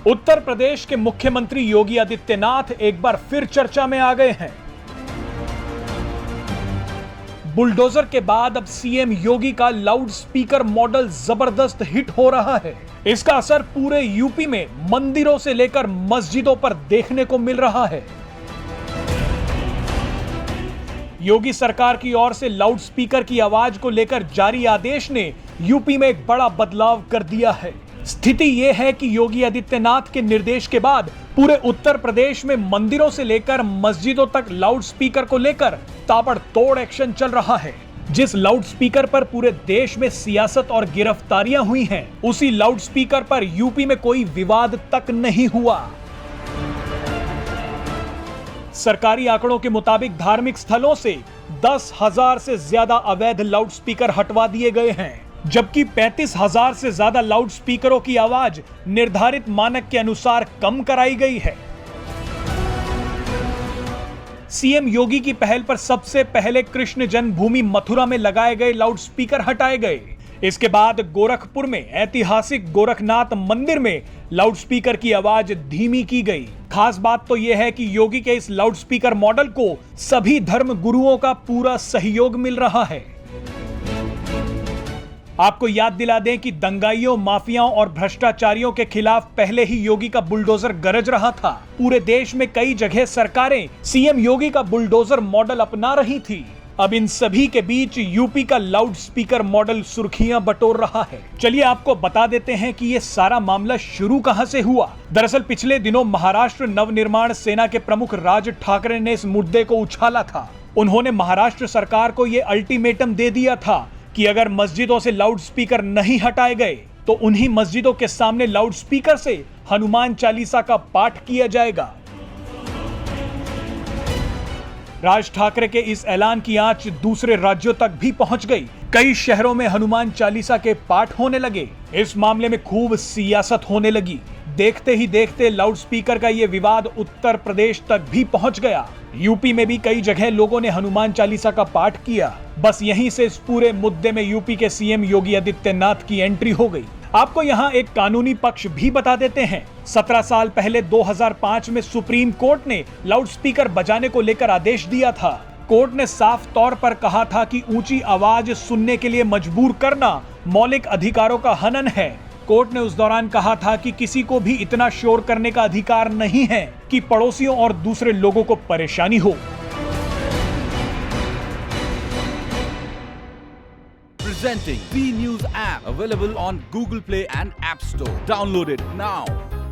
उत्तर प्रदेश के मुख्यमंत्री योगी आदित्यनाथ एक बार फिर चर्चा में आ गए हैं। बुलडोजर के बाद अब सीएम योगी का लाउड स्पीकर मॉडल जबरदस्त हिट हो रहा है। इसका असर पूरे यूपी में मंदिरों से लेकर मस्जिदों पर देखने को मिल रहा है। योगी सरकार की ओर से लाउड स्पीकर की आवाज को लेकर जारी आदेश ने यूपी में एक बड़ा बदलाव कर दिया है। स्थिति यह है कि योगी आदित्यनाथ के निर्देश के बाद पूरे उत्तर प्रदेश में मंदिरों से लेकर मस्जिदों तक लाउड स्पीकर को लेकर ताबड़तोड़ एक्शन चल रहा है। जिस लाउड स्पीकर पर पूरे देश में सियासत और गिरफ्तारियां हुई हैं, उसी लाउड स्पीकर पर यूपी में कोई विवाद तक नहीं हुआ। सरकारी आंकड़ों के मुताबिक धार्मिक स्थलों से 10,000 से ज्यादा अवैध लाउड स्पीकर हटवा दिए गए हैं, जबकि 35,000 से ज्यादा लाउड स्पीकरों की आवाज निर्धारित मानक के अनुसार कम कराई गई है। सीएम योगी की पहल पर सबसे पहले कृष्ण जन्मभूमि मथुरा में लगाए गए लाउड स्पीकर हटाए गए। इसके बाद गोरखपुर में ऐतिहासिक गोरखनाथ मंदिर में लाउड स्पीकर की आवाज धीमी की गई। खास बात तो यह है कि योगी के इस लाउड स्पीकर मॉडल को सभी धर्म गुरुओं का पूरा सहयोग मिल रहा है। आपको याद दिला दें कि दंगाइयों, माफियाओं और भ्रष्टाचारियों के खिलाफ पहले ही योगी का बुलडोजर गरज रहा था। पूरे देश में कई जगह सरकारें सीएम योगी का बुलडोजर मॉडल अपना रही थी। अब इन सभी के बीच यूपी का लाउड स्पीकर मॉडल सुर्खियां बटोर रहा है। चलिए आपको बता देते हैं कि ये सारा मामला शुरू कहां से हुआ। दरअसल पिछले दिनों महाराष्ट्र नवनिर्माण सेना के प्रमुख राज ठाकरे ने इस मुद्दे को उछाला था। उन्होंने महाराष्ट्र सरकार को यह अल्टीमेटम दे दिया था कि अगर मस्जिदों से लाउड स्पीकर नहीं हटाए गए तो उन्हीं मस्जिदों के सामने लाउड स्पीकर से हनुमान चालीसा का पाठ किया जाएगा। राज ठाकरे के इस ऐलान की आंच दूसरे राज्यों तक भी पहुंच गई। कई शहरों में हनुमान चालीसा के पाठ होने लगे। इस मामले में खूब सियासत होने लगी। देखते ही देखते लाउड स्पीकर का यह विवाद उत्तर प्रदेश तक भी पहुंच गया। यूपी में भी कई जगह लोगों ने हनुमान चालीसा का पाठ किया। बस यहीं से इस पूरे मुद्दे में यूपी के सीएम योगी आदित्यनाथ की एंट्री हो गई। आपको यहां एक कानूनी पक्ष भी बता देते हैं। 17 साल पहले 2005 में सुप्रीम कोर्ट ने लाउड स्पीकर बजाने को लेकर आदेश दिया था। कोर्ट ने साफ तौर पर कहा था कि ऊंची आवाज सुनने के लिए मजबूर करना मौलिक अधिकारों का हनन है। कोर्ट ने उस दौरान कहा था कि किसी को भी इतना शोर करने का अधिकार नहीं है कि पड़ोसियों और दूसरे लोगों को परेशानी हो। Presenting B News app, available on Google Play and App Store. Download it now.